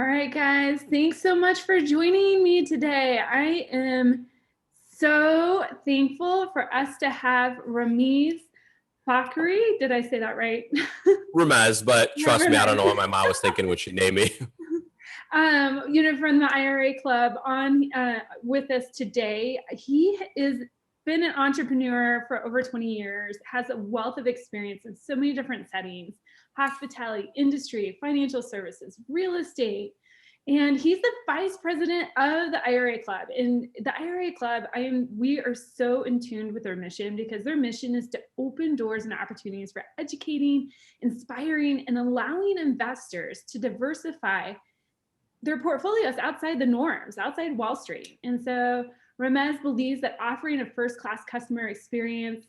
All right, guys, thanks so much for joining me today. I am so thankful for us to have Ramiz Fakhri. Did I say that right? Ramez, but Yeah, trust me, I don't Ramiz. know what my mom was thinking when she named me. From the IRA Club on with us today. He is been an entrepreneur for over 20 years, has a wealth of experience in so many different settings: hospitality, industry, financial services, real estate. And he's the vice president of the IRA Club. And the IRA Club, we are so in tune with their mission, because their mission is to open doors and opportunities for educating, inspiring, and allowing investors to diversify their portfolios outside the norms, outside Wall Street. And so Ramez believes that offering a first-class customer experience,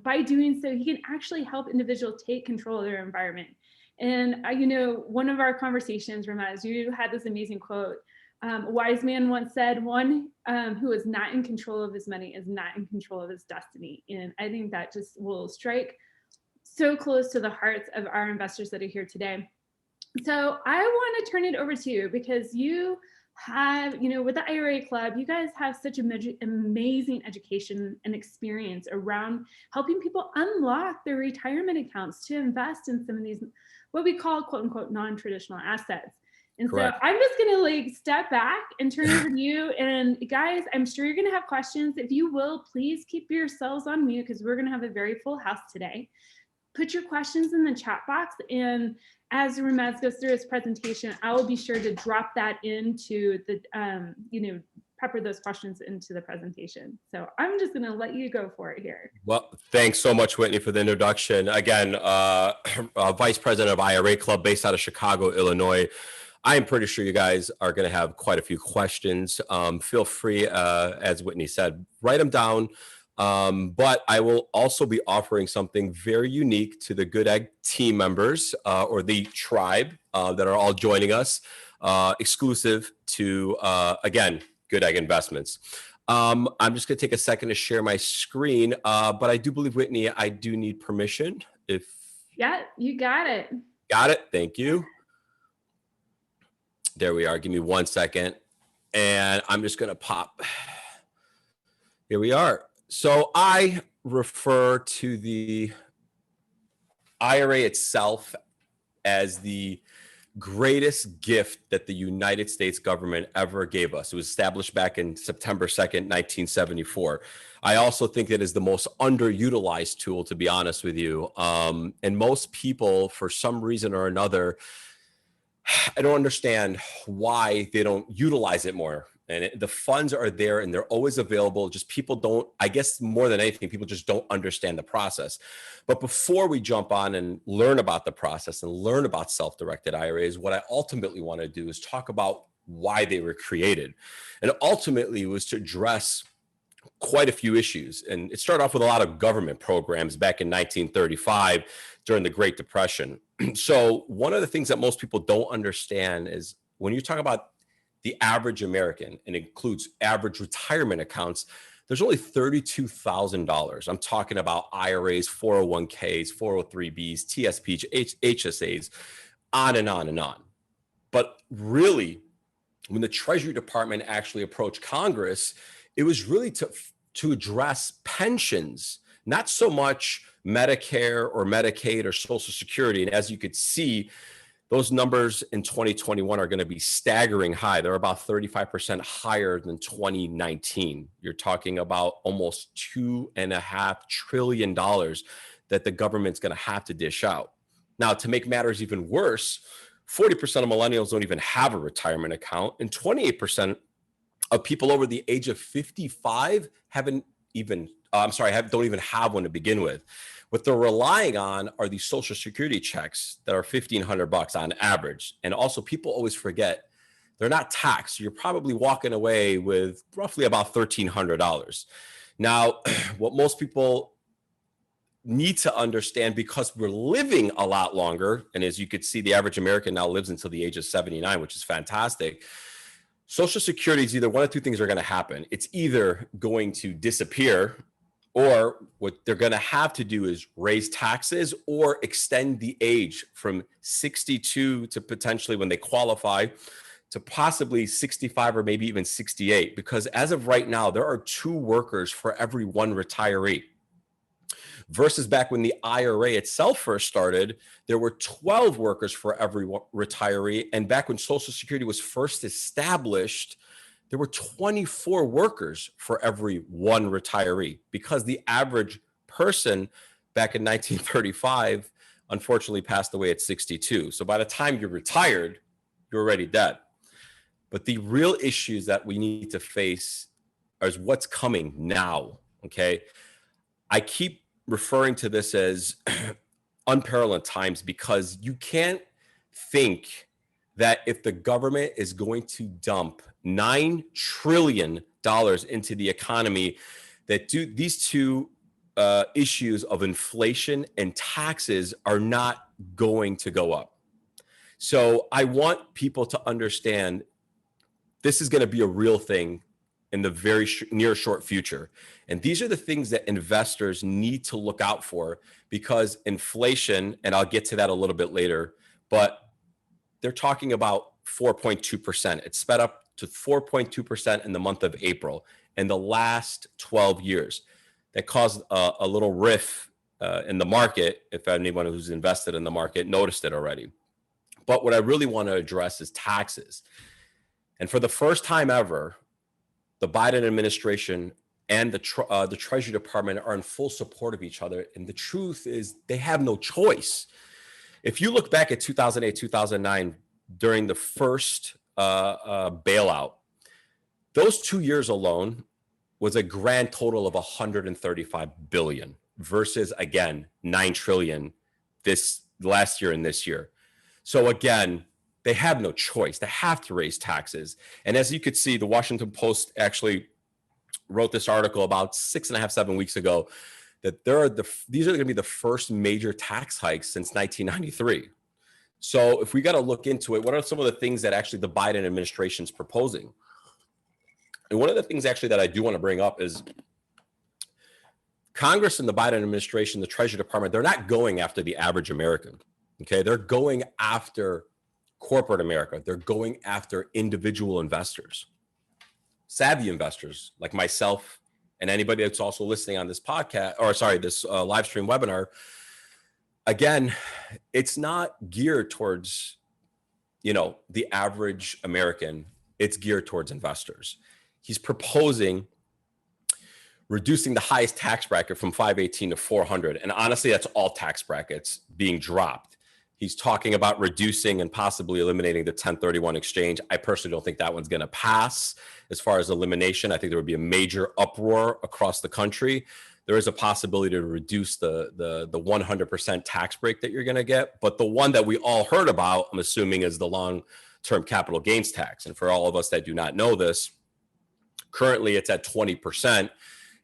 by doing so, he can actually help individuals take control of their environment. And one of our conversations, Ramez, you had this amazing quote. A wise man once said, "One who is not in control of his money is not in control of his destiny." And I think that just will strike so close to the hearts of our investors that are here today. So I want to turn it over to you, because you have, with the IRA Club, you guys have such amazing education and experience around helping people unlock their retirement accounts to invest in some of these, what we call quote unquote non-traditional assets. And Correct. so I'm just going to step back and turn it over to you. And guys, I'm sure you're going to have questions. If you will, please keep yourselves on mute, because we're going to have a very full house today. Put your questions in the chat box, and as Ramez goes through his presentation, I will be sure to drop that into the, pepper those questions into the presentation. So I'm just going to let you go for it here. Well, thanks so much, Whitney, for the introduction. Again, Vice President of IRA Club based out of Chicago, Illinois. I am pretty sure you guys are going to have quite a few questions. Feel free, as Whitney said, write them down. But I will also be offering something very unique to the Goodegg team members, or the tribe that are all joining us, exclusive to, again, Goodegg Investments. I'm just going to take a second to share my screen, but I do believe, Whitney, I do need permission. Yeah, you got it. Got it. Thank you. There we are. Give me 1 second. And I'm just going to pop. Here we are. So I refer to the IRA itself as the greatest gift that the United States government ever gave us. It was established back in September 2nd, 1974. I also think it is the most underutilized tool, to be honest with you. And most people, for some reason or another, I don't understand why they don't utilize it more. And the funds are there and they're always available. Just people don't, I guess more than anything, people just don't understand the process. But before we jump on and learn about the process and learn about self-directed IRAs, what I ultimately want to do is talk about why they were created. And ultimately it was to address quite a few issues. And it started off with a lot of government programs back in 1935 during the Great Depression. So one of the things that most people don't understand is when you talk about the average American, and includes average retirement accounts, there's only $32,000. I'm talking about IRAs, 401ks, 403bs, TSPs, HSAs, on and on and on. But really, when the Treasury Department actually approached Congress, it was really to address pensions, not so much Medicare or Medicaid or Social Security. And as you could see, those numbers in 2021 are going to be staggering high. They're about 35% higher than 2019. You're talking about almost $2.5 trillion that the government's going to have to dish out. Now, to make matters even worse, 40% of millennials don't even have a retirement account, and 28% of people over the age of 55 don't even have one to begin with. What they're relying on are these Social Security checks that are $1,500 on average. And also, people always forget they're not taxed. You're probably walking away with roughly about $1,300. Now, what most people need to understand, because we're living a lot longer, and as you could see, the average American now lives until the age of 79, which is fantastic. Social Security is either one of two things are going to happen. It's either going to disappear, or what they're going to have to do is raise taxes or extend the age from 62 to potentially, when they qualify, to possibly 65 or maybe even 68, because as of right now, there are 2 workers for every 1 retiree. Versus back when the IRA itself first started, there were 12 workers for every retiree. And back when Social Security was first established, there were 24 workers for every 1 retiree, because the average person back in 1935 unfortunately passed away at 62. So by the time you're retired, you're already dead. But the real issues that we need to face is what's coming now, okay? I keep referring to this as unparalleled times, because you can't think that if the government is going to dump $9 trillion into the economy, that these 2 issues of inflation and taxes are not going to go up. So I want people to understand this is going to be a real thing in the very near short future. And these are the things that investors need to look out for, because inflation, and I'll get to that a little bit later, but they're talking about 4.2%. It sped up to 4.2% in the month of April in the last 12 years. That caused a little riff in the market, if anyone who's invested in the market noticed it already. But what I really want to address is taxes. And for the first time ever, the Biden administration and the Treasury Department are in full support of each other. And the truth is they have no choice. If you look back at 2008, 2009, during the first bailout, those 2 years alone was a grand total of 135 billion versus, again, 9 trillion this last year and this year. So again, they have no choice. They have to raise taxes. And as you could see, the Washington Post actually wrote this article about 6.5, 7 weeks ago, that these are going to be the first major tax hikes since 1993. So if we got to look into it, what are some of the things that actually the Biden administration is proposing? And one of the things actually that I do want to bring up is Congress and the Biden administration, the Treasury Department, they're not going after the average American. Okay, they're going after corporate America. They're going after individual investors, savvy investors like myself and anybody that's also listening on this podcast, or sorry, this live stream webinar. Again, it's not geared towards, the average American. It's geared towards investors. He's proposing reducing the highest tax bracket from 518 to 400. And honestly, that's all tax brackets being dropped. He's talking about reducing and possibly eliminating the 1031 exchange. I personally don't think that one's going to pass as far as elimination. I think there would be a major uproar across the country. There is a possibility to reduce the 100% tax break that you're going to get. But the one that we all heard about, I'm assuming, is the long-term capital gains tax. And for all of us that do not know this, currently it's at 20%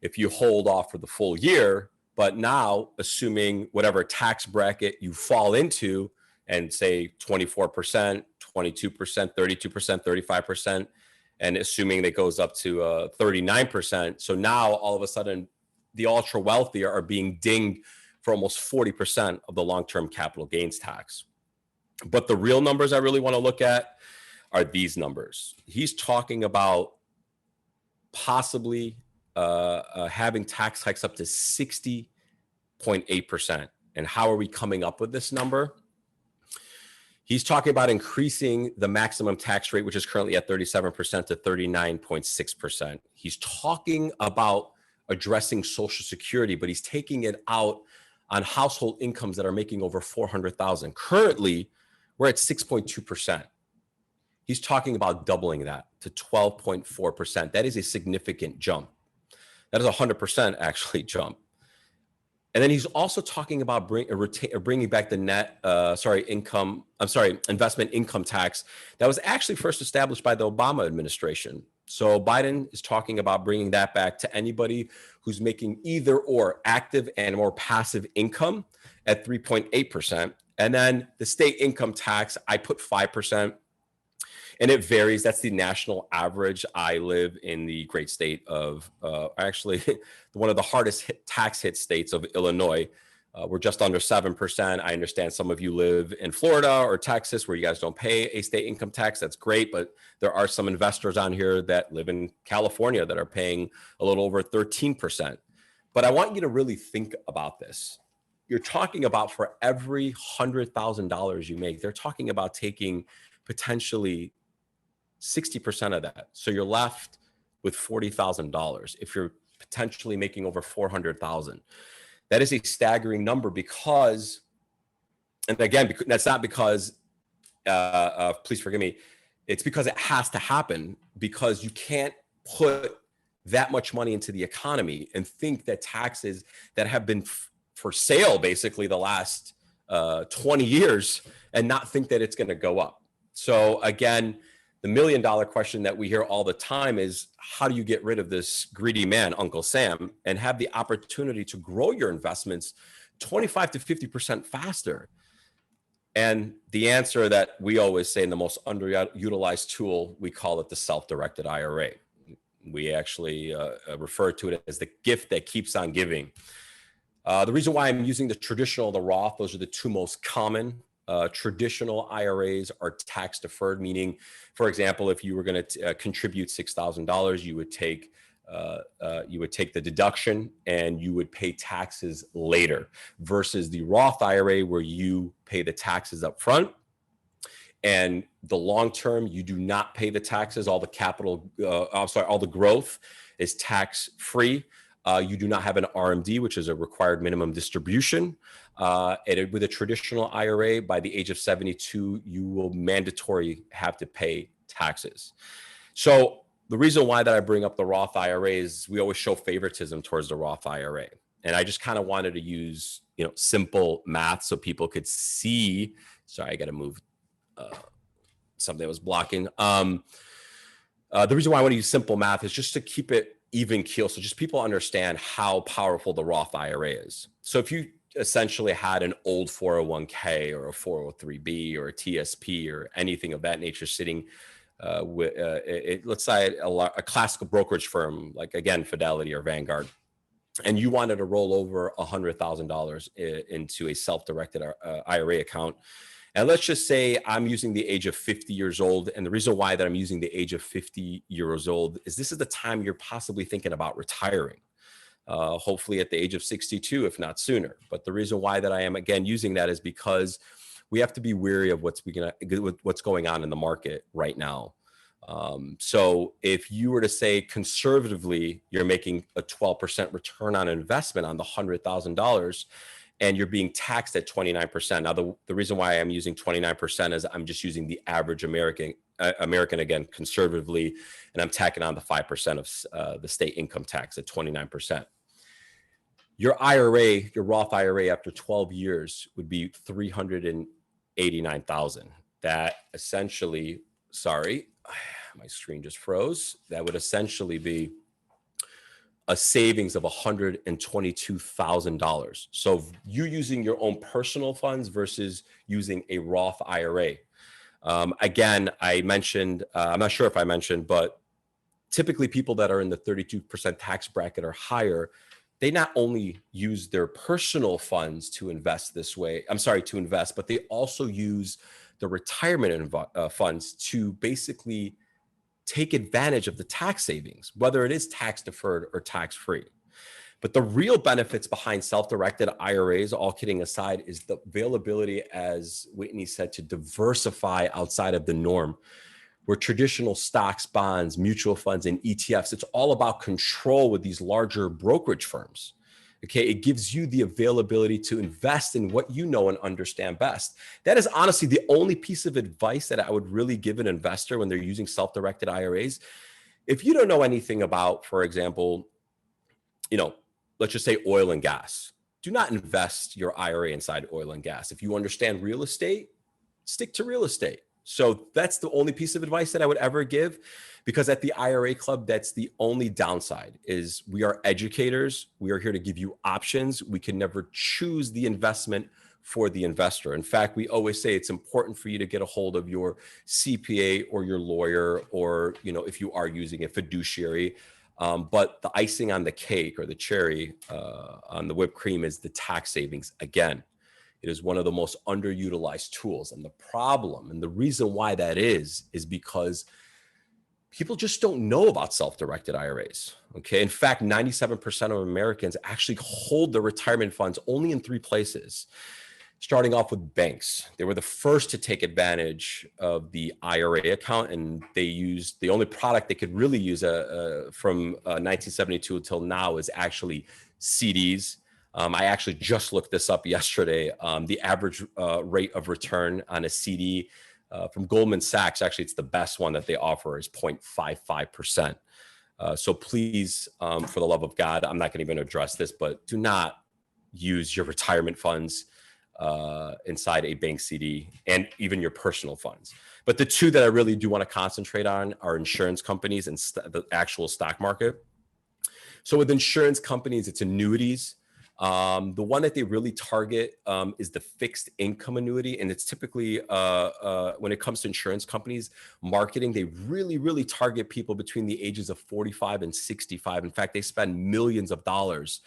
if you hold off for the full year. But now, assuming whatever tax bracket you fall into, and say 24%, 22%, 32%, 35%, and assuming that goes up to 39%. So now all of a sudden, the ultra wealthy are being dinged for almost 40% of the long-term capital gains tax. But the real numbers I really want to look at are these numbers. He's talking about possibly having tax hikes up to 60.8%. And how are we coming up with this number? He's talking about increasing the maximum tax rate, which is currently at 37%, to 39.6%. He's talking about addressing Social Security, but he's taking it out on household incomes that are making over $400,000. Currently, we're at 6.2%. He's talking about doubling that to 12.4%. That is a significant jump. That is 100% actually jump. And then he's also talking about bringing back the investment income tax that was actually first established by the Obama administration. So Biden is talking about bringing that back to anybody who's making either or active and or passive income at 3.8%. And then the state income tax, I put 5%. And it varies. That's the national average. I live in the great state of, actually, one of the hardest tax hit states of Illinois. We're just under 7%. I understand some of you live in Florida or Texas where you guys don't pay a state income tax. That's great. But there are some investors on here that live in California that are paying a little over 13%. But I want you to really think about this. You're talking about for every $100,000 you make, they're talking about taking potentially 60% of that. So you're left with $40,000 if you're potentially making over $400,000. That is a staggering number because, and again, that's not because, please forgive me, it's because it has to happen, because you can't put that much money into the economy and think that taxes that have been for sale basically the last 20 years and not think that it's going to go up. So again, the $1 million question that we hear all the time is, how do you get rid of this greedy man, Uncle Sam, and have the opportunity to grow your investments 25 to 50% faster? And the answer that we always say, in the most underutilized tool, we call it the self-directed IRA. We actually refer to it as the gift that keeps on giving. The reason why I'm using the traditional, the Roth, those are the two most common. Traditional IRAs are tax deferred, meaning, for example, if you were going to contribute $6,000, you would take the deduction and you would pay taxes later, versus the Roth IRA where you pay the taxes up front. And the long term, you do not pay the taxes. All the capital, all the growth is tax free. You do not have an RMD, which is a required minimum distribution. And with a traditional IRA, by the age of 72, you will mandatory have to pay taxes. So the reason why that I bring up the Roth IRA is we always show favoritism towards the Roth IRA. And I just kind of wanted to use, simple math so people could see. Sorry, I got to move something that was blocking. The reason why I want to use simple math is just to keep it even keel, so just people understand how powerful the Roth IRA is. So if you essentially had an old 401k or a 403b or a TSP or anything of that nature sitting with, let's say a classical brokerage firm, like again, Fidelity or Vanguard, and you wanted to roll over $100,000 into a self-directed IRA account. And let's just say I'm using the age of 50 years old. And the reason why that I'm using the age of 50 years old is this is the time you're possibly thinking about retiring, hopefully at the age of 62, if not sooner. But the reason why that I am, again, using that is because we have to be wary of what's going on in the market right now. So if you were to say conservatively, you're making a 12% return on investment on the $100,000, and you're being taxed at 29%. Now, the reason why I'm using 29% is I'm just using the average American again, conservatively, and I'm tacking on the 5% of the state income tax at 29%. Your IRA, your Roth IRA, after 12 years would be $389,000. That essentially, sorry, my screen just froze. That would essentially be a savings of $122,000. So you using your own personal funds versus using a Roth IRA. Again, I mentioned, I'm not sure if I mentioned, but typically people that are in the 32% tax bracket or higher, they not only use their personal funds to invest this way, but they also use the retirement funds to basically take advantage of the tax savings, whether it is tax deferred or tax free. But the real benefits behind self-directed IRAs, all kidding aside, is the availability, as Whitney said, to diversify outside of the norm, where traditional stocks, bonds, mutual funds, and ETFs, it's all about control with these larger brokerage firms. Okay, it gives you the availability to invest in what you know and understand best. That is honestly the only piece of advice that I would really give an investor when they're using self-directed IRAs. If you don't know anything about, for example, let's just say oil and gas, do not invest your IRA inside oil and gas. If you understand real estate, stick to real estate. So that's the only piece of advice that I would ever give, because at the IRA Club, that's the only downside is we are educators. We are here to give you options. We can never choose the investment for the investor. In fact, we always say it's important for you to get a hold of your CPA or your lawyer, or, if you are using a fiduciary, But the icing on the cake, or the cherry on the whipped cream, is the tax savings. Again, it is one of the most underutilized tools. And the problem, and the reason why that is because people just don't know about self-directed IRAs. Okay. In fact, 97% of Americans actually hold their retirement funds only in 3 places. Starting off with banks. They were the first to take advantage of the IRA account, and they used the only product they could really use from 1972 until now is actually CDs. I actually just looked this up yesterday. The average rate of return on a CD from Goldman Sachs, actually it's the best one that they offer, is 0.55%. So please, for the love of God, I'm not going to even address this, but do not use your retirement funds inside a bank CD, and even your personal funds. But the two that I really do want to concentrate on are insurance companies and the actual stock market. So with insurance companies, it's annuities. The one that they really target is the fixed income annuity. And it's typically, when it comes to insurance companies, marketing, they really target people between the ages of 45 and 65. In fact, they spend millions of dollars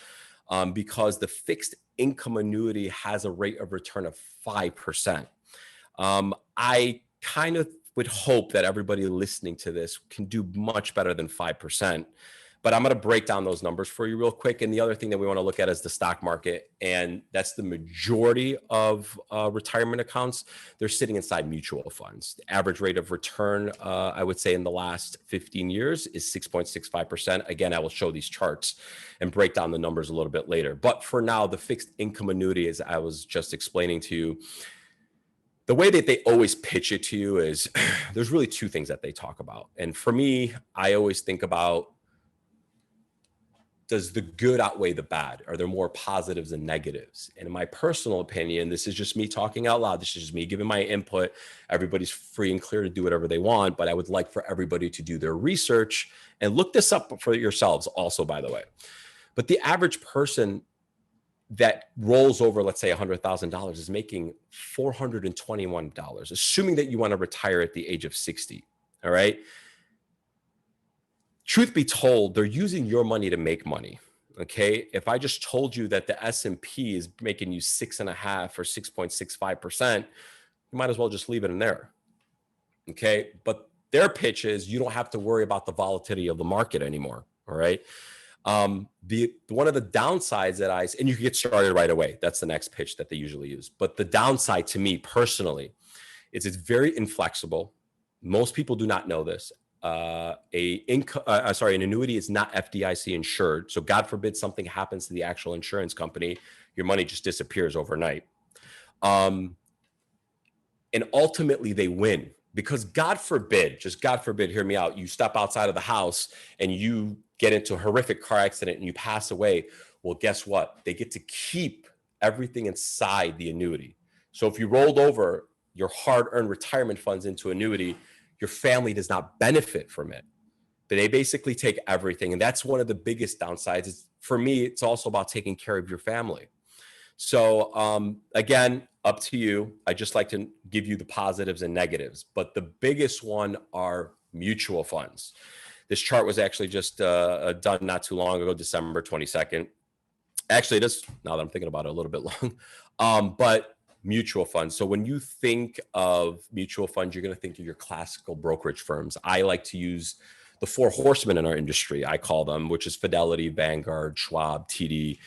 because the fixed income annuity has a rate of return of 5%. I kind of would hope that everybody listening to this can do much better than 5%. But I'm going to break down those numbers for you real quick. And the other thing that we want to look at is the stock market. And that's the majority of retirement accounts. They're sitting inside mutual funds. The average rate of return, I would say in the last 15 years is 6.65%. Again, I will show these charts and break down the numbers a little bit later. But for now, the fixed income annuity, as I was just explaining to you, the way that they always pitch it to you is there's really 2 things that they talk about. And for me, I always think about, does the good outweigh the bad? Are there more positives and negatives? And in my personal opinion, this is just me talking out loud. This is just me giving my input. Everybody's free and clear to do whatever they want, but I would like for everybody to do their research and look this up for yourselves also, by the way. But the average person that rolls over, let's say $100,000, is making $421, assuming that you want to retire at the age of 60. All right. Truth be told, they're using your money to make money. Okay. If I just told you that the S&P is making you 6.5 or 6.65%, you might as well just leave it in there. Okay. But their pitch is you don't have to worry about the volatility of the market anymore. All right. One of the downsides that and you can get started right away. That's the next pitch that they usually use. But the downside to me personally is it's very inflexible. Most people do not know this. An annuity is not FDIC insured. So God forbid something happens to the actual insurance company, your money just disappears overnight. And ultimately they win because God forbid, hear me out, you step outside of the house and you get into a horrific car accident and you pass away. Well, guess what? They get to keep everything inside the annuity. So if you rolled over your hard-earned retirement funds into annuity, your family does not benefit from it. But they basically take everything. And that's one of the biggest downsides. For me, it's also about taking care of your family. So again, up to you. I just like to give you the positives and negatives. But the biggest one are mutual funds. This chart was actually just done not too long ago, December 22nd. Actually, it is, now that I'm thinking about it, a little bit long. But mutual funds. So when you think of mutual funds, you're going to think of your classical brokerage firms. I like to use the 4 horsemen in our industry, I call them, which is Fidelity, Vanguard, Schwab, TD.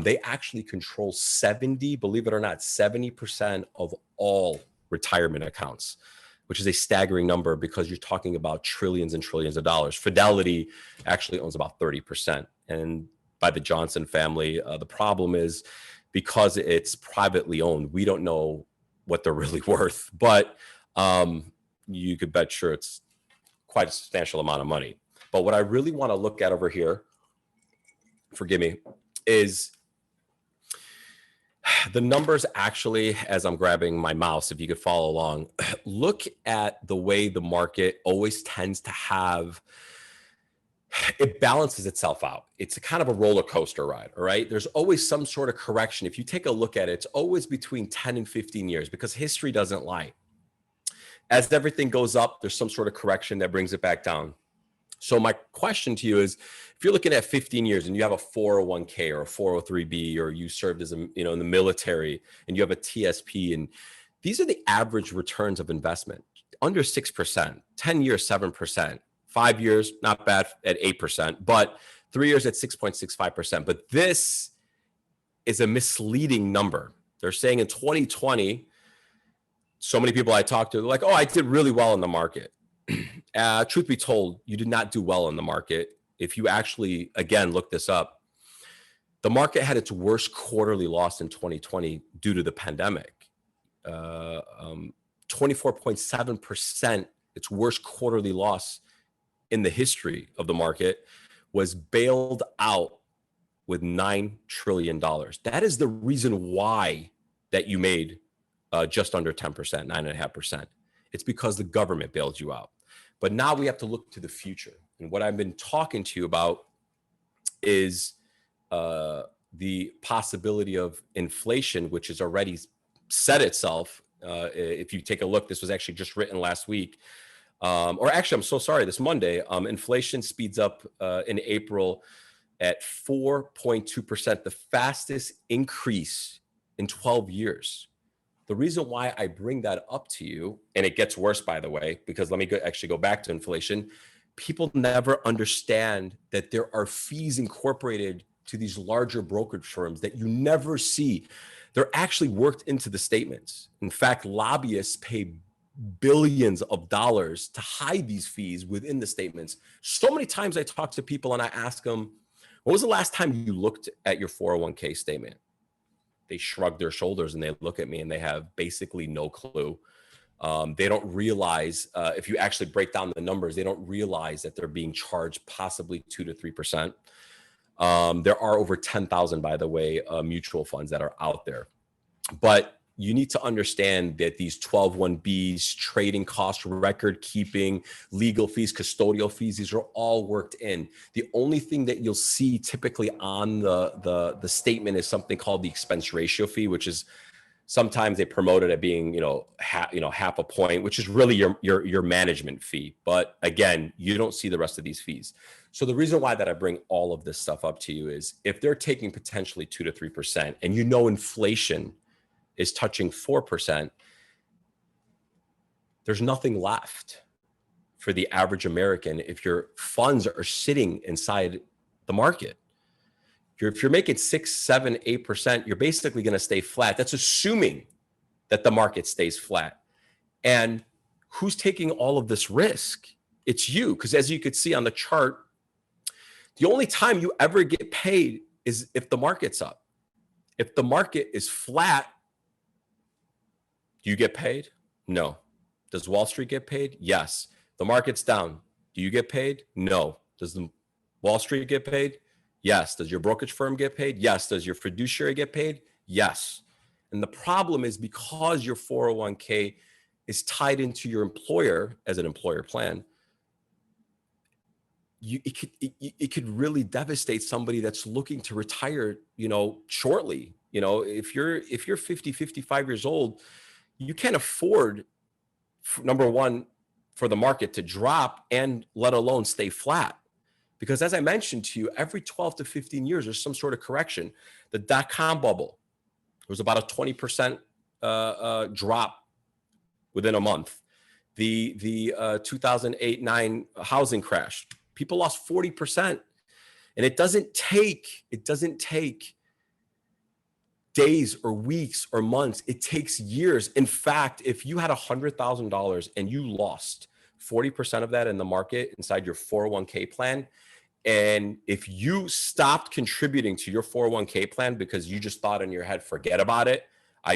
They actually control 70% of all retirement accounts, which is a staggering number because you're talking about trillions and trillions of dollars. Fidelity actually owns about 30%. And by the Johnson family, the problem is, because it's privately owned, we don't know what they're really worth, but you could bet sure it's quite a substantial amount of money. But what I really want to look at over here, forgive me, is the numbers actually, as I'm grabbing my mouse, if you could follow along, look at the way the market always tends to have, it balances itself out. It's a kind of a roller coaster ride, all right? There's always some sort of correction. If you take a look at it, it's always between 10 and 15 years because history doesn't lie. As everything goes up, there's some sort of correction that brings it back down. So my question to you is, if you're looking at 15 years and you have a 401k or a 403b, or you served as in the military and you have a TSP, and these are the average returns of investment, under 6%, 10 years, 7%, 5 years, not bad at 8%, but 3 years at 6.65%. But this is a misleading number. They're saying in 2020, so many people I talked to, they're like, oh, I did really well in the market. Truth be told, you did not do well in the market. If you actually, again, look this up, the market had its worst quarterly loss in 2020 due to the pandemic. 24.7%, its worst quarterly loss in the history of the market, was bailed out with $9 trillion. That is the reason why that you made just under 10%, 9.5%. It's because the government bailed you out. But now we have to look to the future. And what I've been talking to you about is the possibility of inflation, which has already set itself. If you take a look, this was actually just written last week. Or actually, I'm so sorry, this Monday, inflation speeds up in April at 4.2%, the fastest increase in 12 years. The reason why I bring that up to you, and it gets worse, by the way, because let me actually go back to inflation. People never understand that there are fees incorporated to these larger brokerage firms that you never see. They're actually worked into the statements. In fact, lobbyists pay billions of dollars to hide these fees within the statements. So many times I talk to people and I ask them, when was the last time you looked at your 401k statement? They shrug their shoulders and they look at me and they have basically no clue. They don't realize, if you actually break down the numbers, they don't realize that they're being charged possibly 2 to 3%. There are over 10,000, by the way, mutual funds that are out there. But you need to understand that these 12(1)Bs, trading costs, record keeping, legal fees, custodial fees, these are all worked in. The only thing that you'll see typically on the statement is something called the expense ratio fee, which is sometimes they promote it at being, half a point, which is really your management fee. But again, you don't see the rest of these fees. So the reason why that I bring all of this stuff up to you is if they're taking potentially 2 to 3%, and inflation is touching 4%, there's nothing left for the average American if your funds are sitting inside the market. If you're making 6, 7, 8%, you're basically going to stay flat. That's assuming that the market stays flat. And who's taking all of this risk? It's you, because as you could see on the chart, the only time you ever get paid is if the market's up. If the market is flat, do you get paid? No. Does Wall Street get paid? Yes. The market's down. Do you get paid? No. Does the Wall Street get paid? Yes. Does your brokerage firm get paid? Yes. Does your fiduciary get paid? Yes. And the problem is because your 401k is tied into your employer as an employer plan, it could really devastate somebody that's looking to retire, shortly. If you're 50, 55 years old, you can't afford, number one, for the market to drop and let alone stay flat. Because as I mentioned to you, every 12 to 15 years, there's some sort of correction. The dot-com bubble, there was about a 20% drop within a month. The 2008-9 housing crash, people lost 40%. And it doesn't take days or weeks or months. It takes years. In fact, if you had $100,000 and you lost 40% of that in the market inside your 401k plan, and if you stopped contributing to your 401k plan because you just thought in your head, forget about it,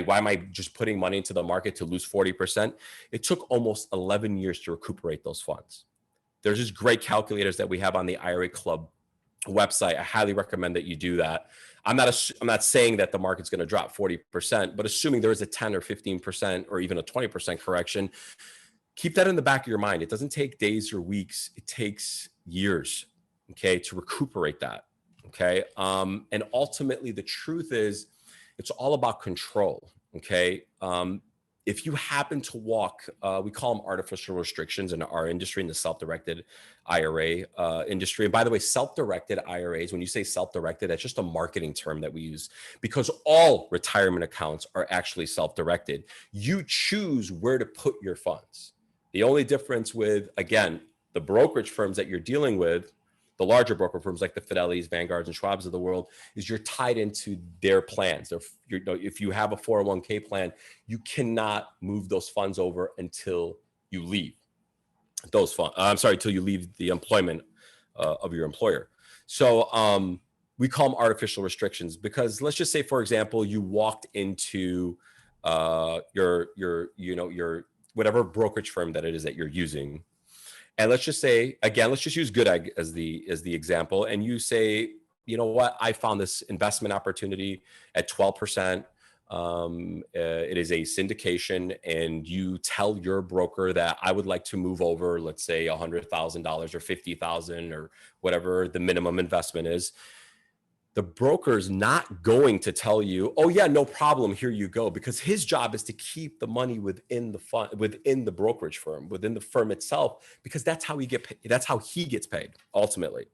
why am I just putting money into the market to lose 40%? It took almost 11 years to recuperate those funds. There's just great calculators that we have on the IRA Club website. I highly recommend that you do that. I'm not saying that the market's going to drop 40%, but assuming there is a 10 or 15% or even a 20% correction, keep that in the back of your mind. It doesn't take days or weeks. It takes years, okay, to recuperate that, okay? And ultimately, the truth is, it's all about control, okay? if you happen to walk, we call them artificial restrictions in our industry, in the self-directed IRA industry. And by the way, self-directed IRAs, when you say self-directed, that's just a marketing term that we use, because all retirement accounts are actually self-directed. You choose where to put your funds. The only difference with, again, the brokerage firms that you're dealing with, the larger broker firms like the Fidelities, Vanguards, and Schwabs of the world, is you're tied into their plans. If you have a 401k plan, you cannot move those funds over until you leave those funds. Until you leave the employment of your employer. So we call them artificial restrictions, because let's just say, for example, you walked into your whatever brokerage firm that it is that you're using. And let's just say, again, let's just use Goodegg as the example. And you say, you know what, I found this investment opportunity at 12%. It is a syndication, and you tell your broker that I would like to move over, let's say $100,000 or $50,000 or whatever the minimum investment is. The broker's not going to tell you, oh yeah, no problem, here you go, because his job is to keep the money within the fund, within the brokerage firm, within the firm itself, because that's how he gets paid ultimately.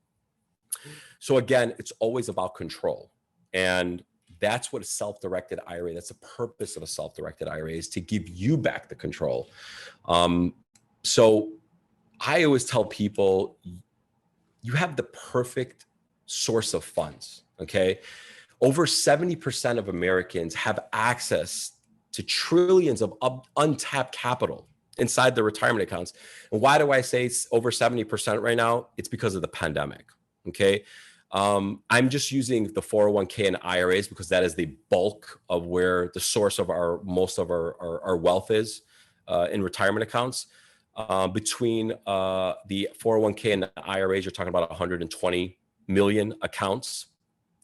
So again, it's always about control. And that's what a self-directed IRA, that's the purpose of a self-directed IRA, is to give you back the control. So I always tell people, you have the perfect source of funds. Okay. Over 70% of Americans have access to trillions of untapped capital inside their retirement accounts. And why do I say it's over 70% right now? It's because of the pandemic. Okay. I'm just using the 401k and IRAs because that is the bulk of where the source of most of our wealth is in retirement accounts. Between the 401k and the IRAs, you're talking about 120 million accounts.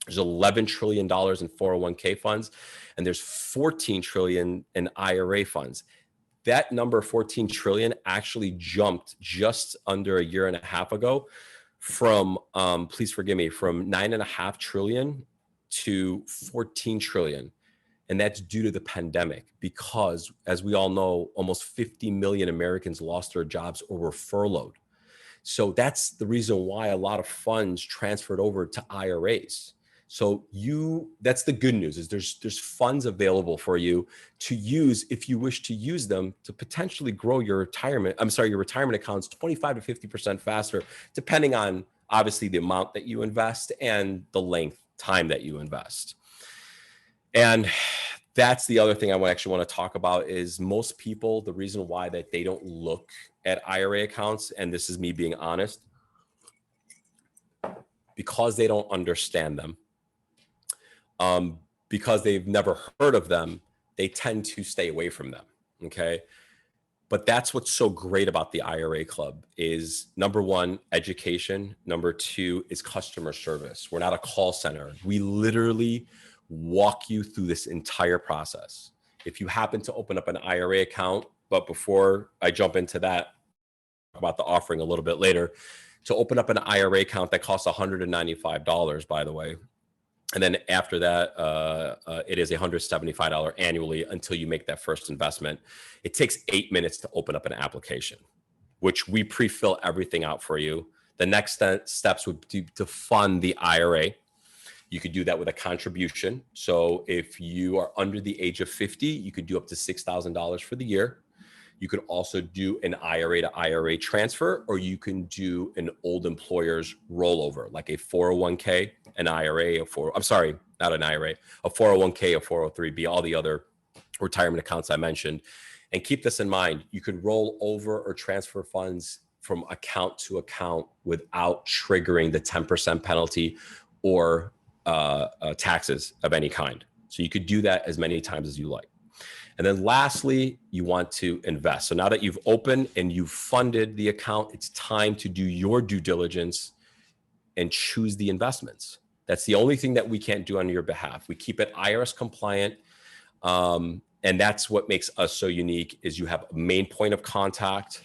There's $11 trillion in 401k funds, and there's 14 trillion in IRA funds. That number, 14 trillion, actually jumped just under a year and a half ago from, please forgive me, from 9.5 trillion to 14 trillion. And that's due to the pandemic, because as we all know, almost 50 million Americans lost their jobs or were furloughed. So that's the reason why a lot of funds transferred over to IRAs. So that's the good news, is there's funds available for you to use if you wish to use them to potentially grow your retirement accounts 25 to 50% faster, depending on obviously the amount that you invest and the time that you invest. And that's the other thing I actually want to talk about, is most people, the reason why that they don't look at IRA accounts, and this is me being honest, because they don't understand them. Because they've never heard of them, they tend to stay away from them. Okay. But that's what's so great about the IRA Club is, number one, education. Number two is customer service. We're not a call center. We literally walk you through this entire process. If you happen to open up an IRA account, but before I jump into that, about the offering a little bit later, to open up an IRA account that costs $195, by the way. And then after that, it is $175 annually until you make that first investment. It takes 8 minutes to open up an application, which we pre-fill everything out for you. The next steps would be to fund the IRA. You could do that with a contribution. So if you are under the age of 50, you could do up to $6,000 for the year. You could also do an IRA to IRA transfer, or you can do an old employer's rollover, like a 401k, an IRA, a 401k, a 403b, all the other retirement accounts I mentioned. And keep this in mind, you could roll over or transfer funds from account to account without triggering the 10% penalty or taxes of any kind. So you could do that as many times as you like. And then lastly, you want to invest. So now that you've opened and you've funded the account, it's time to do your due diligence and choose the investments. That's the only thing that we can't do on your behalf. We keep it IRS compliant. And that's what makes us so unique, is you have a main point of contact.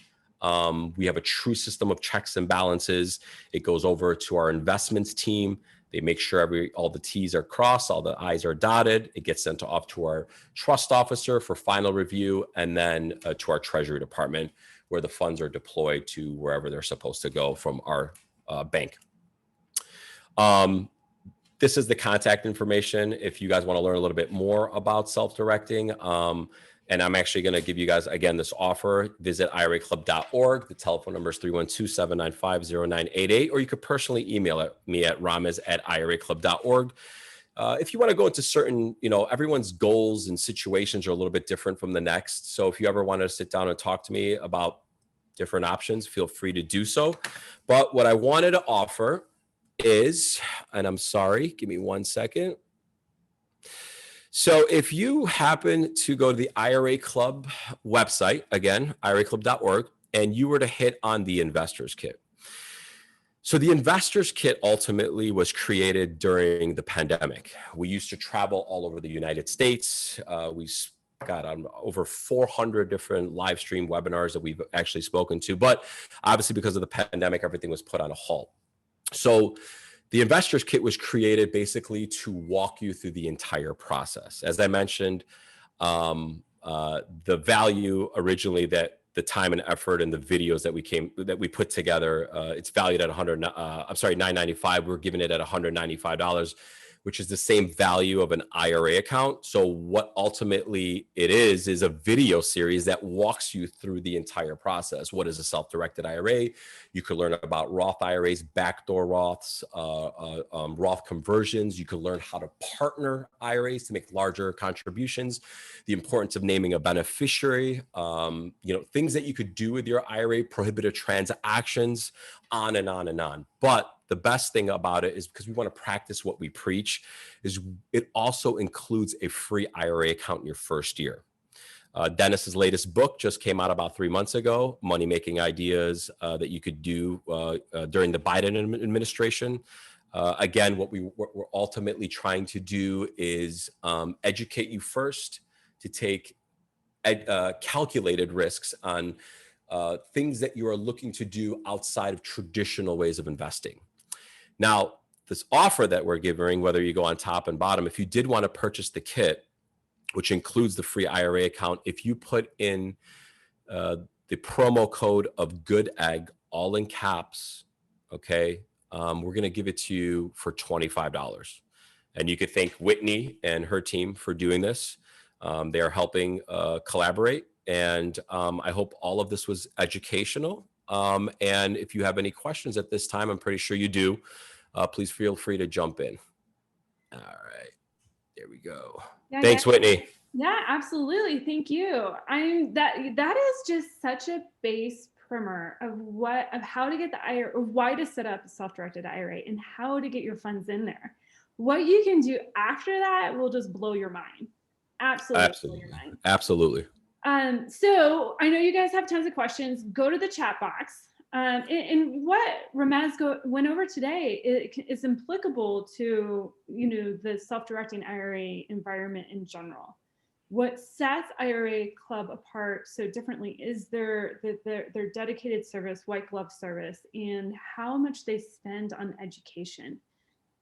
We have a true system of checks and balances. It goes over to our investments team They make sure all the T's are crossed, all the I's are dotted. It gets sent off to our trust officer for final review, and then to our treasury department, where the funds are deployed to wherever they're supposed to go from our bank. This is the contact information if you guys want to learn a little bit more about self-directing. And I'm actually going to give you guys, again, this offer. Visit iraclub.org. The telephone number is 312-795-0988, or you could personally email me at ramez@iraclub.org. If you want to go into certain, everyone's goals and situations are a little bit different from the next. So if you ever want to sit down and talk to me about different options, feel free to do so. But what I wanted to offer is, and I'm sorry, give me 1 second. So if you happen to go to the IRA Club website, again, iraclub.org, and you were to hit on the Investors Kit. So the Investors Kit ultimately was created during the pandemic. We used to travel all over the United States. We got on over 400 different live stream webinars that we've actually spoken to. But obviously because of the pandemic, everything was put on a halt. So the Investors Kit was created basically to walk you through the entire process. As I mentioned, the value originally, that the time and effort and the videos that we put together, it's valued at $995. We're giving it at $195, which is the same value of an IRA account. So what ultimately it is a video series that walks you through the entire process. What is a self-directed IRA? You could learn about Roth IRAs, backdoor Roths, Roth conversions. You could learn how to partner IRAs to make larger contributions, the importance of naming a beneficiary, things that you could do with your IRA, prohibited transactions, on and on and on. But the best thing about it is, because we want to practice what we preach, is it also includes a free IRA account in your first year. Dennis's latest book just came out about 3 months ago, Money Making Ideas that you could do during the Biden administration. Again, what we're ultimately trying to do is educate you first to take calculated risks on things that you are looking to do outside of traditional ways of investing. Now, this offer that we're giving, whether you go on top and bottom, if you did want to purchase the kit, which includes the free IRA account, if you put in the promo code of Goodegg, all in caps, okay, we're going to give it to you for $25. And you could thank Whitney and her team for doing this. They are helping collaborate. And I hope all of this was educational. And if you have any questions at this time, I'm pretty sure you do, please feel free to jump in. All right, there we go. Yeah, thanks, Whitney. Yeah, absolutely. Thank you. That is just such a base primer of how to get the IRA, or why to set up a self-directed IRA, and how to get your funds in there. What you can do after that will just blow your mind. Absolutely. Blow your mind. Absolutely. So I know you guys have tons of questions. Go to the chat box. And what Ramez went over today is applicable to, the self-directing IRA environment in general. What sets IRA Club apart so differently is their dedicated service, white glove service, and how much they spend on education.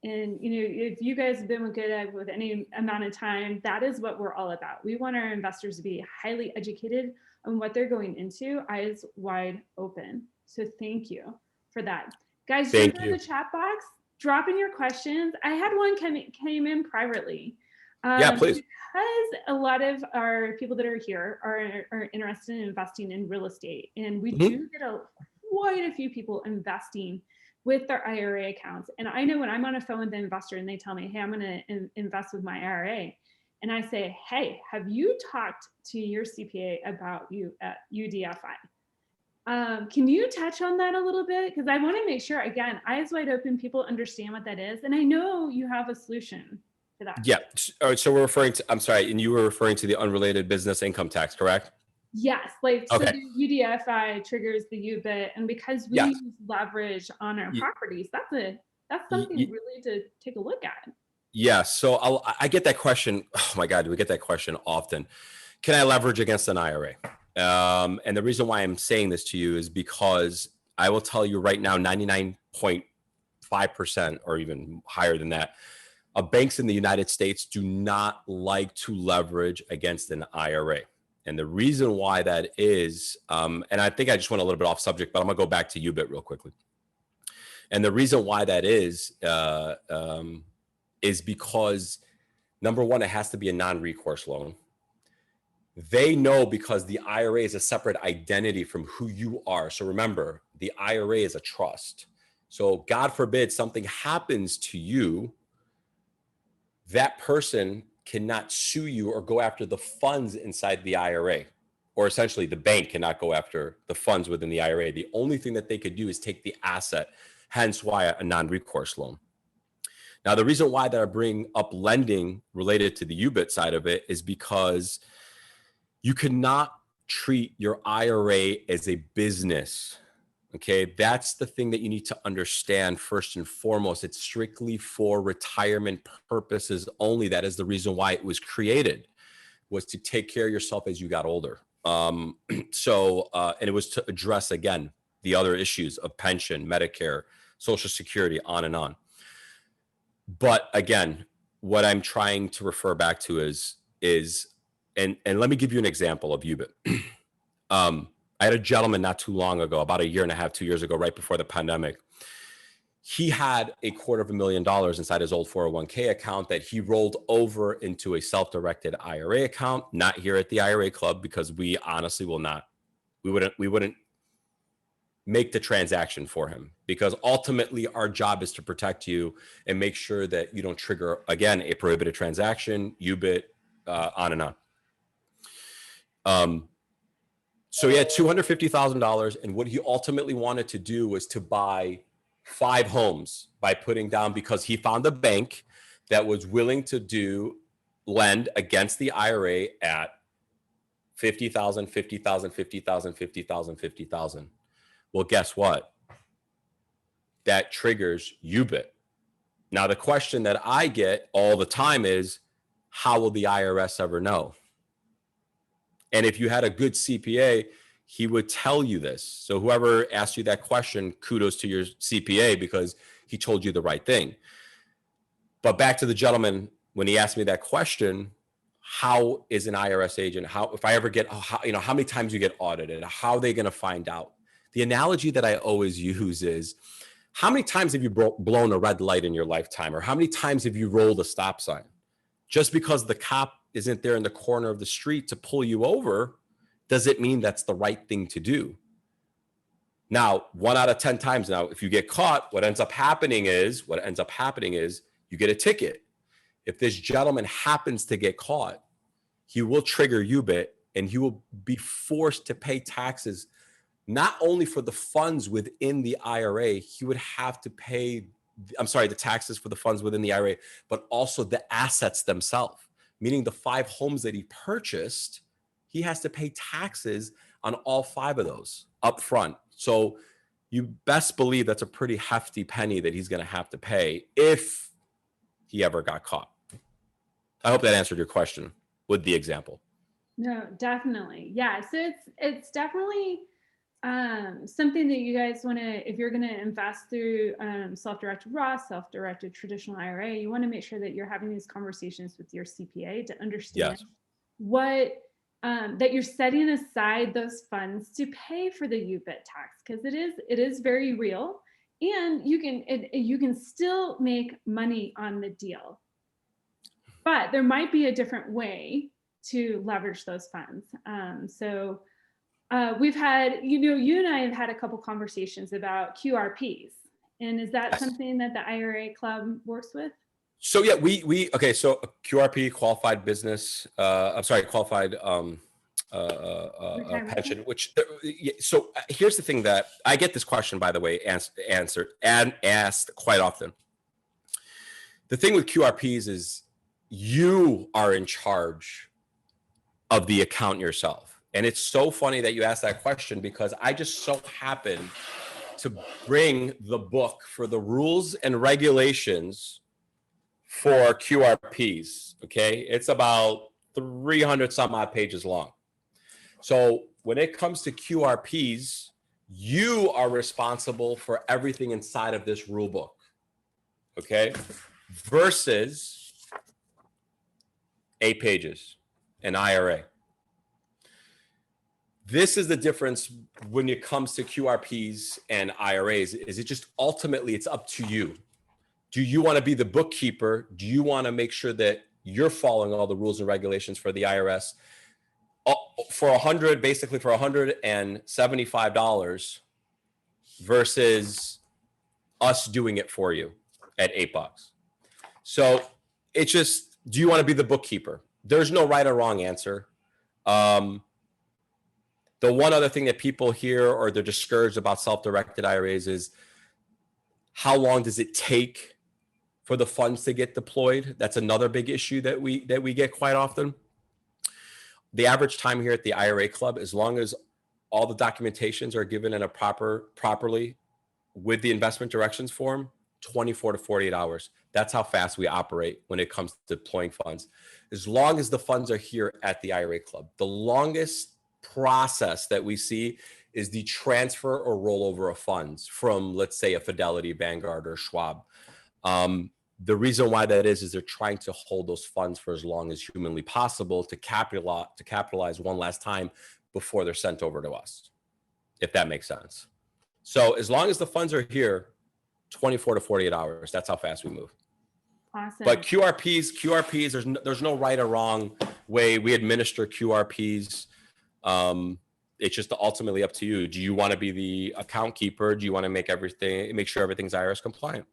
And, if you guys have been with Goodegg with any amount of time, that is what we're all about. We want our investors to be highly educated on what they're going into, eyes wide open. So thank you for that. Guys, jump in the chat box, drop in your questions. I had one came in privately. Yeah, please. Because a lot of our people that are here are interested in investing in real estate. And we do get quite a few people investing with their IRA accounts. And I know when I'm on a phone with an investor and they tell me, hey, I'm going to invest with my IRA. And I say, hey, have you talked to your CPA about you at UDFI? Can you touch on that a little bit? Because I want to make sure, again, eyes wide open, people understand what that is. And I know you have a solution to that. Yeah. All right. So we're referring to, I'm sorry, and you were referring to the unrelated business income tax, correct? Yes. So the UDFI triggers the UBIT. And because we use leverage on our properties, that's something really to take a look at. Yeah. So I get that question. Oh my God, we get that question often. Can I leverage against an IRA? And the reason why I'm saying this to you is because I will tell you right now, 99.5% 5% or even higher than that. Banks in the United States do not like to leverage against an IRA. And the reason why that is, and I think I just went a little bit off subject, but I'm gonna go back to UBIT real quickly. And the reason why that is because number one, it has to be a non-recourse loan. They know because the IRA is a separate identity from who you are. So remember, the IRA is a trust. So God forbid something happens to you, that person cannot sue you or go after the funds inside the IRA, or essentially the bank cannot go after the funds within the IRA. The only thing that they could do is take the asset, hence why a non-recourse loan. Now, the reason why that I bring up lending related to the UBIT side of it is because you cannot treat your IRA as a business. Okay, that's the thing that you need to understand first and foremost. It's strictly for retirement purposes only. That is the reason why it was created, was to take care of yourself as you got older. And it was to address, again, the other issues of pension, Medicare, Social Security, on and on. But again, what I'm trying to refer back to is and let me give you an example of UBIT. I had a gentleman not too long ago, about 1.5 years, 2 years ago, right before the pandemic. He had $250,000 inside his old 401k account that he rolled over into a self-directed IRA account, not here at the IRA Club, because we honestly we wouldn't make the transaction for him, because ultimately our job is to protect you and make sure that you don't trigger, again, a prohibited transaction, UBIT, on and on. So he had $250,000, and what he ultimately wanted to do was to buy 5 homes by putting down, because he found a bank that was willing to lend against the IRA at $50,000, $50,000, $50,000, $50,000, $50,000. Well, guess what? That triggers UBIT. Now, the question that I get all the time is, how will the IRS ever know? And if you had a good CPA, he would tell you this. So whoever asked you that question, kudos to your CPA, because he told you the right thing. But back to the gentleman, when he asked me that question, how is an IRS agent, if I ever get, how many times you get audited, how are they going to find out? The analogy that I always use is, how many times have you blown a red light in your lifetime? Or how many times have you rolled a stop sign? Just because the cop isn't there in the corner of the street to pull you over, does it mean that's the right thing to do? Now, 1 out of 10 times now, if you get caught, what ends up happening is you get a ticket. If this gentleman happens to get caught, he will trigger UBIT, and he will be forced to pay taxes, not only for the funds within the IRA, he would have to pay, the taxes for the funds within the IRA, but also the assets themselves, meaning the 5 homes that he purchased, he has to pay taxes on all 5 of those up front. So you best believe that's a pretty hefty penny that he's going to have to pay if he ever got caught. I hope that answered your question with the example. No, definitely. Yeah. So it's definitely something that you guys want to, if you're going to invest through self-directed Roth, self-directed traditional IRA, you want to make sure that you're having these conversations with your CPA to understand what that you're setting aside those funds to pay for the UBIT tax, because it is very real, and you can still make money on the deal, but there might be a different way to leverage those funds. We've had, you and I have had a couple conversations about QRPs. And is that something that the IRA Club works with? So yeah, okay. So QRP, qualified business, qualified pension, which, so here's the thing that I get this question, by the way, answered and asked quite often. The thing with QRPs is you are in charge of the account yourself. And it's so funny that you asked that question, because I just so happened to bring the book for the rules and regulations for QRPs. Okay. It's about 300 some odd pages long. So when it comes to QRPs, you are responsible for everything inside of this rule book. okay, versus 8 pages, an IRA. This is the difference when it comes to QRPs and IRAs, is it just ultimately it's up to you. Do you want to be the bookkeeper? Do you want to make sure that you're following all the rules and regulations for the IRS for $175 versus us doing it for you at $8? So it's just, do you want to be the bookkeeper? There's no right or wrong answer. The one other thing that people hear or they're discouraged about self-directed IRAs is how long does it take for the funds to get deployed? That's another big issue that we get quite often. The average time here at the IRA Club, as long as all the documentations are given in a properly with the investment directions form, 24 to 48 hours. That's how fast we operate when it comes to deploying funds. As long as the funds are here at the IRA Club. The longest process that we see is the transfer or rollover of funds from, let's say, a Fidelity, Vanguard, or Schwab. The reason why that is they're trying to hold those funds for as long as humanly possible to capitalize one last time before they're sent over to us, if that makes sense. So as long as the funds are here, 24 to 48 hours, that's how fast we move. Awesome. But QRPs, there's no right or wrong way we administer QRPs. It's just ultimately up to you. Do you want to be the account keeper? Do you want to make sure everything's IRS compliant?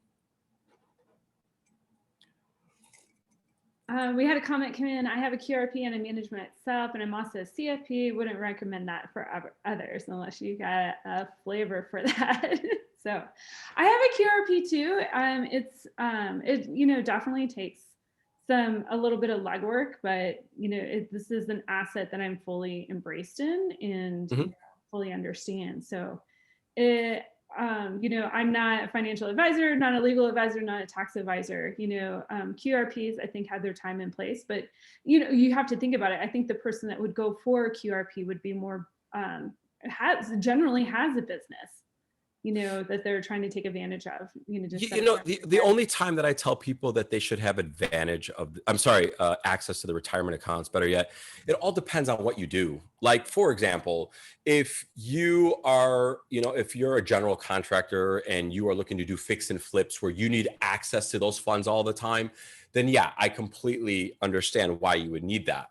We had a comment come in. I have a QRP and I manage myself, and I'm also a CFP. Wouldn't recommend that for others unless you got a flavor for that. So I have a QRP too. It definitely takes a little bit of legwork, but this is an asset that I'm fully embraced in and fully understand. So I'm not a financial advisor, not a legal advisor, not a tax advisor. QRPs, I think, have their time and place, but you have to think about it. I think the person that would go for a QRP would be more generally has a business, that they're trying to take advantage of. The only time that I tell people that they should have access to the retirement accounts, better yet, it all depends on what you do. Like, for example, if you are, if you're a general contractor and you are looking to do fix and flips where you need access to those funds all the time, then yeah, I completely understand why you would need that.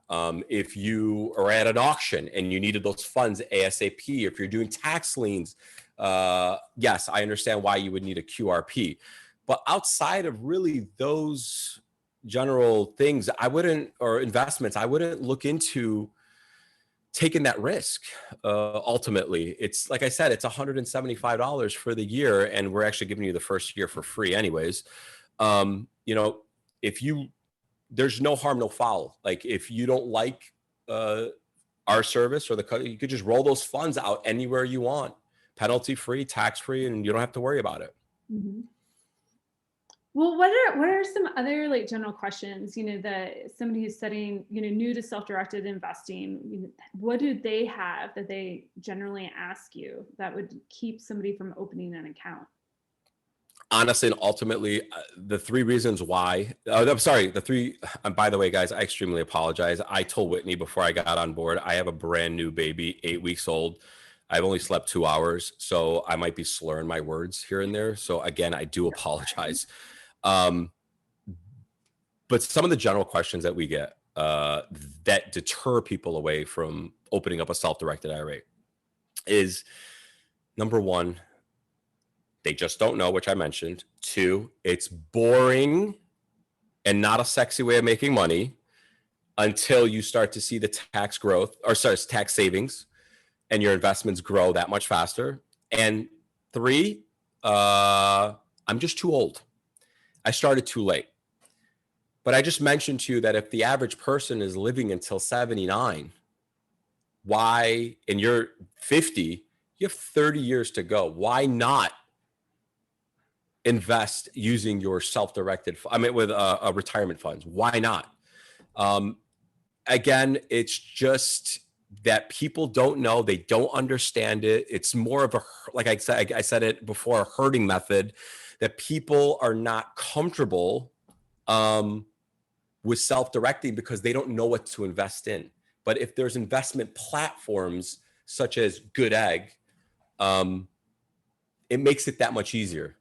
If you are at an auction and you needed those funds ASAP, if you're doing tax liens, yes, I understand why you would need a QRP. But outside of really those general things, investments, I wouldn't look into taking that risk. Ultimately, it's like I said, it's $175 for the year, and we're actually giving you the first year for free anyways. There's no harm, no foul. Like, if you don't like our service or you could just roll those funds out anywhere you want, penalty free, tax free, and you don't have to worry about it. Mm-hmm. Well, what are some other general questions, that somebody who's studying, new to self-directed investing, what do they have that they generally ask you that would keep somebody from opening an account? Honestly, and ultimately, the three reasons why, by the way, guys, I extremely apologize. I told Whitney before I got on board, I have a brand new baby, 8 weeks old. I've only slept 2 hours, so I might be slurring my words here and there. So again, I do apologize. But some of the general questions that we get that deter people away from opening up a self-directed IRA is, number one, they just don't know, which I mentioned. 2, it's boring and not a sexy way of making money until you start to see the tax savings and your investments grow that much faster. And 3, I'm just too old. I started too late. But I just mentioned to you that if the average person is living until 79, and you're 50, you have 30 years to go. Why not invest using your self-directed, with retirement funds? Why not? Again, it's just that people don't know, they don't understand it. It's more of like I said it before, a herding method that people are not comfortable with self-directing because they don't know what to invest in. But if there's investment platforms such as Goodegg, it makes it that much easier.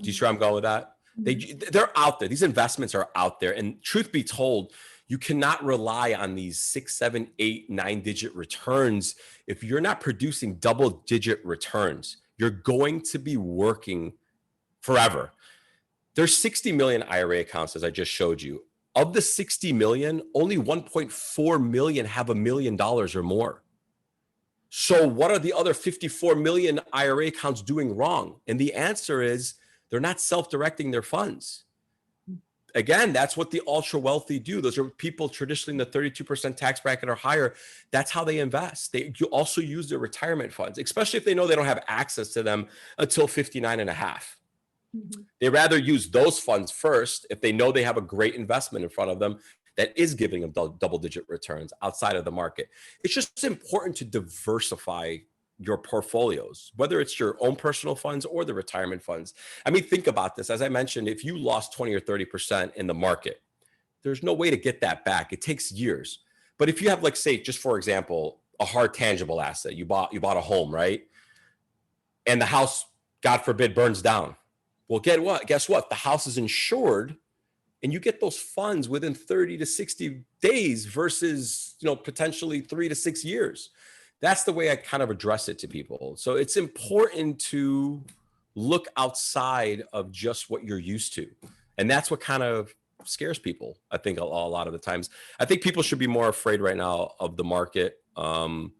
Do you see where I'm going with that? They're out there. These investments are out there. And truth be told, you cannot rely on these 6, 7, 8, 9-digit returns. If you're not producing double-digit returns, you're going to be working forever. There's 60 million IRA accounts, as I just showed you. Of the 60 million, only 1.4 million have $1 million or more. So what are the other 54 million IRA accounts doing wrong? And the answer is they're not self-directing their funds. Again, that's what the ultra wealthy do. Those are people traditionally in the 32% tax bracket or higher. That's how they invest. They also use their retirement funds, especially if they know they don't have access to them until 59 and a half. They rather use those funds first if they know they have a great investment in front of them that is giving them double-digit returns outside of the market. It's just important to diversify your portfolios, whether it's your own personal funds or the retirement funds. I mean, think about this. As I mentioned, if you lost 20 or 30% in the market, there's no way to get that back. It takes years. But if you have, like, say, just for example, a hard tangible asset, you bought a home, right? And the house, God forbid, burns down. Well, guess what? The house is insured and you get those funds within 30 to 60 days versus, potentially 3 to 6 years. That's the way I kind of address it to people. So it's important to look outside of just what you're used to. And that's what kind of scares people, I think, a lot of the times. I think people should be more afraid right now of the market. I'm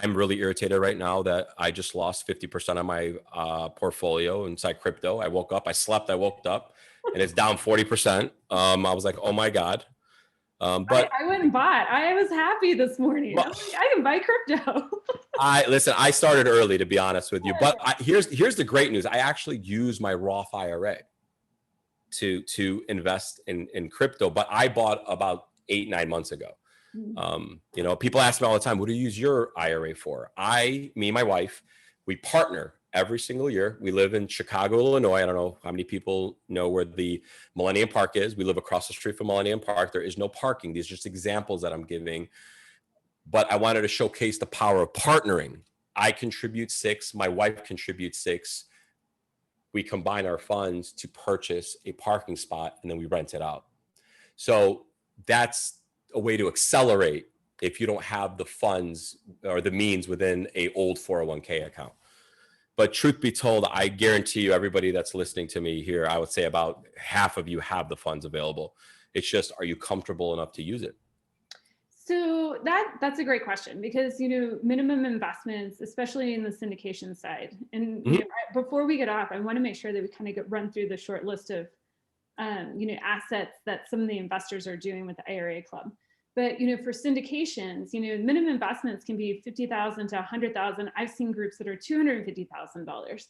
really irritated right now that I just lost 50% of my portfolio inside crypto. I woke up, I slept, I woke up, and it's down 40%. I was like, oh my God. But I went and bought. I was happy this morning. Well, I can buy crypto. I started early, to be honest with you. But here's the great news. I actually use my Roth IRA to invest in crypto, but I bought about 8-9 months ago. People ask me all the time, what do you use your IRA for? Me and my wife, we partner every single year. We live in Chicago, Illinois. I don't know how many people know where the Millennium Park is. We live across the street from Millennium Park. There is no parking. These are just examples that I'm giving. But I wanted to showcase the power of partnering. I contribute 6, my wife contributes 6. We combine our funds to purchase a parking spot and then we rent it out. So that's a way to accelerate if you don't have the funds or the means within a old 401k account. But truth be told, I guarantee you, everybody that's listening to me here, I would say about half of you have the funds available. It's just, are you comfortable enough to use it? So that's a great question because, minimum investments, especially in the syndication side. And before we get off, I want to make sure that we kind of run through the short list of assets that some of the investors are doing with the IRA club. But, for syndications, minimum investments can be $50,000 to $100,000. I've seen groups that are $250,000.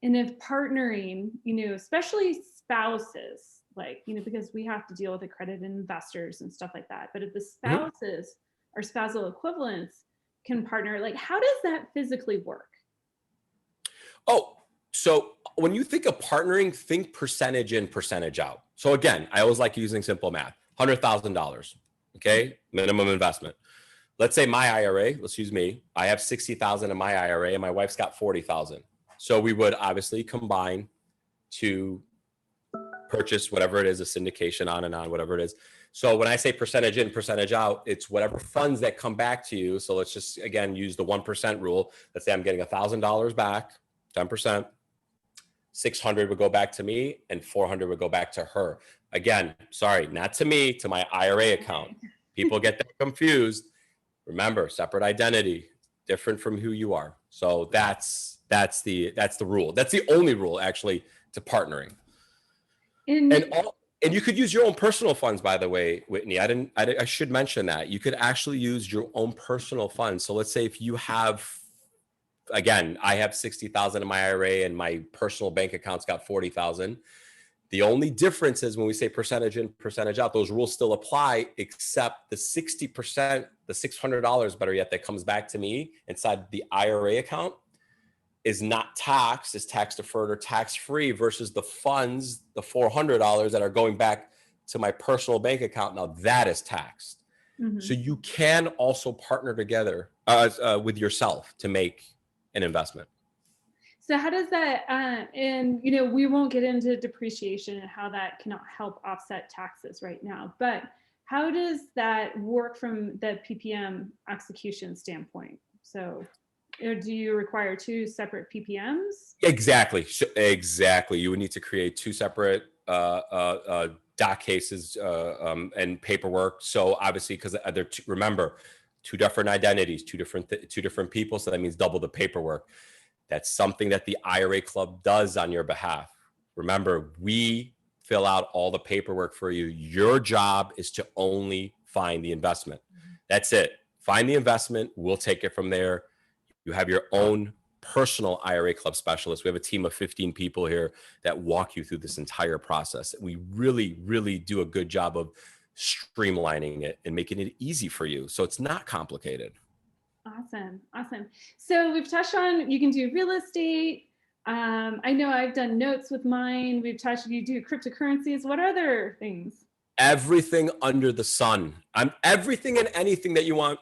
And if partnering, especially spouses, because we have to deal with accredited investors and stuff like that. But if the spouses or spousal equivalents can partner, how does that physically work? Oh, so when you think of partnering, think percentage in, percentage out. So again, I always like using simple math, $100,000, okay? Minimum investment. Let's say my IRA, let's use me. I have 60,000 in my IRA and my wife's got 40,000. So we would obviously combine to purchase whatever it is, a syndication, on and on, whatever it is. So when I say percentage in, percentage out, it's whatever funds that come back to you. So let's just, again, use the 1% rule. Let's say I'm getting $1,000 back, 10%. 600 would go back to me and 400 would go back to her. Again, sorry, not to me, to my IRA account. People get that confused. Remember, separate identity, different from who you are. So that's the rule. That's the only rule actually to partnering. And you could use your own personal funds, by the way, Whitney. I should mention that. You could actually use your own personal funds. So let's say if you have, again, I have 60,000 in my IRA and my personal bank account's got 40,000. The only difference is when we say percentage in, percentage out, those rules still apply, except the 60%, the $600, better yet, that comes back to me inside the IRA account, is not taxed, is tax deferred or tax free, versus the funds, the $400 that are going back to my personal bank account. Now that is taxed. So you can also partner together with yourself to make an investment. So how does that, and you know, we won't get into depreciation and how that cannot help offset taxes right now, but how does that work from the PPM execution standpoint? So do you require 2 separate PPMs? Exactly. Exactly. You would need to create 2 separate doc cases and paperwork. So obviously, because they're remember, 2 different identities, 2 different people. So that means double the paperwork. That's something that the IRA Club does on your behalf. Remember, we fill out all the paperwork for you. Your job is to only find the investment. That's it. Find the investment. We'll take it from there. You have your own personal IRA Club specialist. We have a team of 15 people here that walk you through this entire process. We really, really do a good job of streamlining it and making it easy for you. So it's not complicated. Awesome. Awesome. So we've touched on, you can do real estate. I know I've done notes with mine. We've touched, you do cryptocurrencies. What other things? Everything under the sun. I'm everything and anything that you want.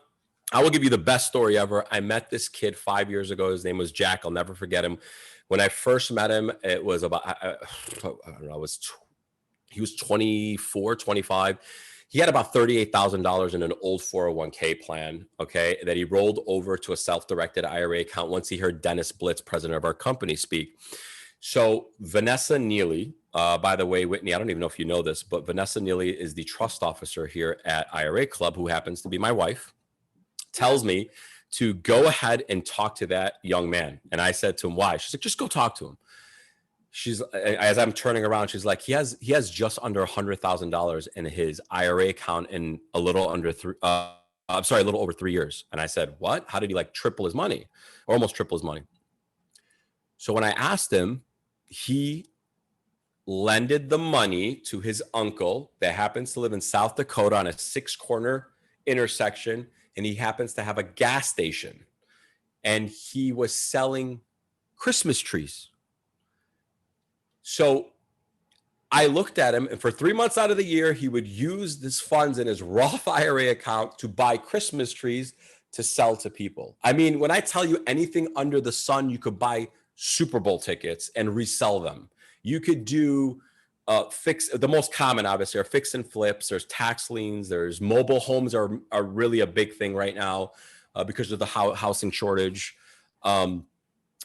I will give you the best story ever. I met this kid 5 years ago. His name was Jack. I'll never forget him. When I first met him, it was about, I don't know, he was 24, 25. He had about $38,000 in an old 401k plan, okay, that he rolled over to a self-directed IRA account once he heard Dennis Blitz, president of our company, speak. So Vanessa Neely, by the way, Whitney, I don't even know if you know this, but Vanessa Neely is the trust officer here at IRA Club, who happens to be my wife, tells me to go ahead and talk to that young man. And I said to him, why? She's like, just go talk to him. She's, as I'm turning around, she's like, he has just under $100,000 in his IRA account in a little over 3 years. And I said, what? How did he like triple his money, or almost triple his money? So when I asked him, he lended the money to his uncle that happens to live in South Dakota on a 6-corner intersection. And he happens to have a gas station, and he was selling Christmas trees. So I looked at him, and for 3 months out of the year, he would use this funds in his Roth IRA account to buy Christmas trees to sell to people. I mean, when I tell you anything under the sun, you could buy Super Bowl tickets and resell them. You could do the most common, obviously, are fix and flips. There's tax liens. There's mobile homes are really a big thing right now because of the housing shortage.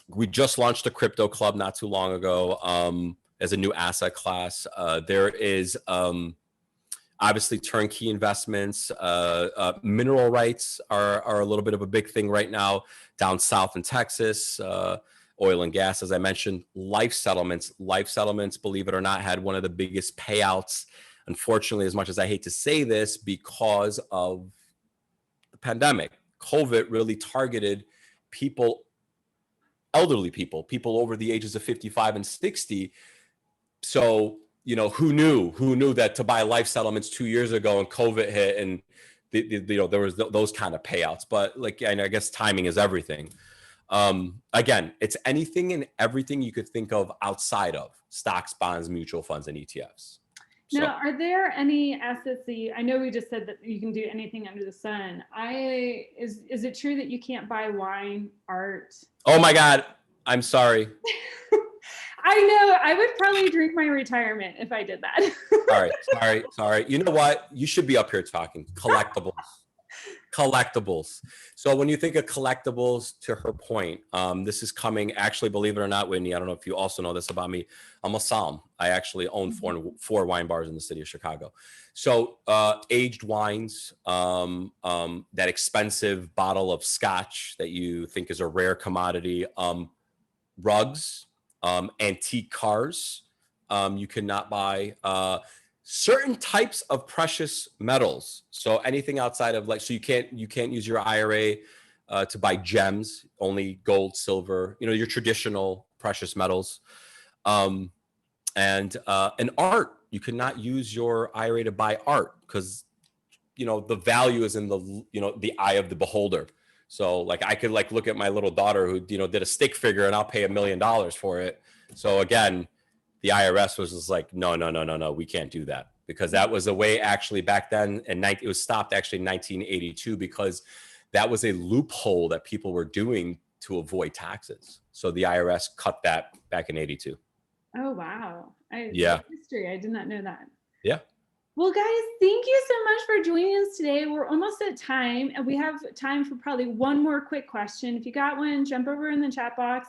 We just launched a crypto club not too long ago as a new asset class. There is obviously turnkey investments. Mineral rights are a little bit of a big thing right now down south in Texas. Oil and gas, as I mentioned. Life settlements, believe it or not, had one of the biggest payouts, unfortunately, as much as I hate to say this, because of the pandemic. COVID really targeted people, elderly people over the ages of 55 and 60. So, you know, who knew that to buy life settlements 2 years ago and COVID hit, and there was those kind of payouts. But like, I guess timing is everything. Again, it's anything and everything you could think of outside of stocks, bonds, mutual funds, and ETFs. Now, are there any assets that I know we just said that you can do anything under the sun. Is it true that you can't buy wine, art? Oh my God, I'm sorry. I know, I would probably drink my retirement if I did that. Sorry. You know what? You should be up here talking collectibles. So when you think of collectibles, to her point, this is coming, actually, believe it or not, Whitney, I don't know if you also know this about me. I'm a somm. I actually own four wine bars in the city of Chicago. So aged wines, that expensive bottle of scotch that you think is a rare commodity, rugs, antique cars. You cannot buy certain types of precious metals. So anything outside of like, so you can't use your IRA to buy gems, only gold, silver, your traditional precious metals. And art, you cannot use your IRA to buy art because, the value is in the eye of the beholder. So like I could like look at my little daughter who, you know, did a stick figure and I'll pay $1 million for it. So again, the IRS was just like, no, we can't do that, because that was a way actually back then. And it was stopped actually in 1982 because that was a loophole that people were doing to avoid taxes. So the IRS cut that back in 82. Oh, wow. Yeah. History. I did not know that. Yeah. Well, guys, thank you so much for joining us today. We're almost at time, and we have time for probably one more quick question. If you got one, jump over in the chat box.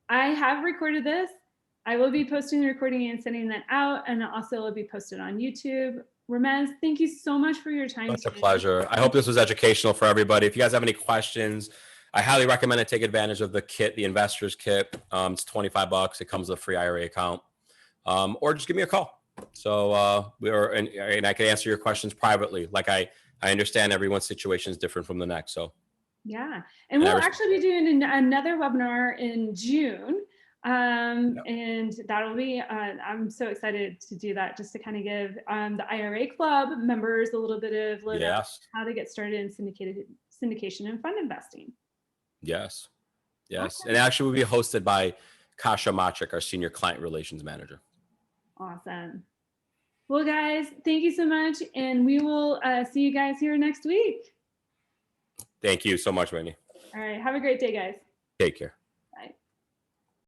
I have recorded this. I will be posting the recording and sending that out, and also it'll be posted on YouTube. Ramez, thank you so much for your time. It's a pleasure. I hope this was educational for everybody. If you guys have any questions, I highly recommend it. Take advantage of the kit, the investors kit. It's $25. It comes with a free IRA account, or just give me a call. So and I can answer your questions privately. Like I understand everyone's situation is different from the next. So yeah, and we'll actually be doing another webinar in June. And that'll be, I'm so excited to do that, just to kind of give the IRA club members a little bit of how to get started in syndication and fund investing. Yes. Awesome. And actually will be hosted by Kasha Matrick, our senior client relations manager. Awesome. Well, guys, thank you so much. And we will see you guys here next week. Thank you so much, Whitney. All right. Have a great day, guys. Take care.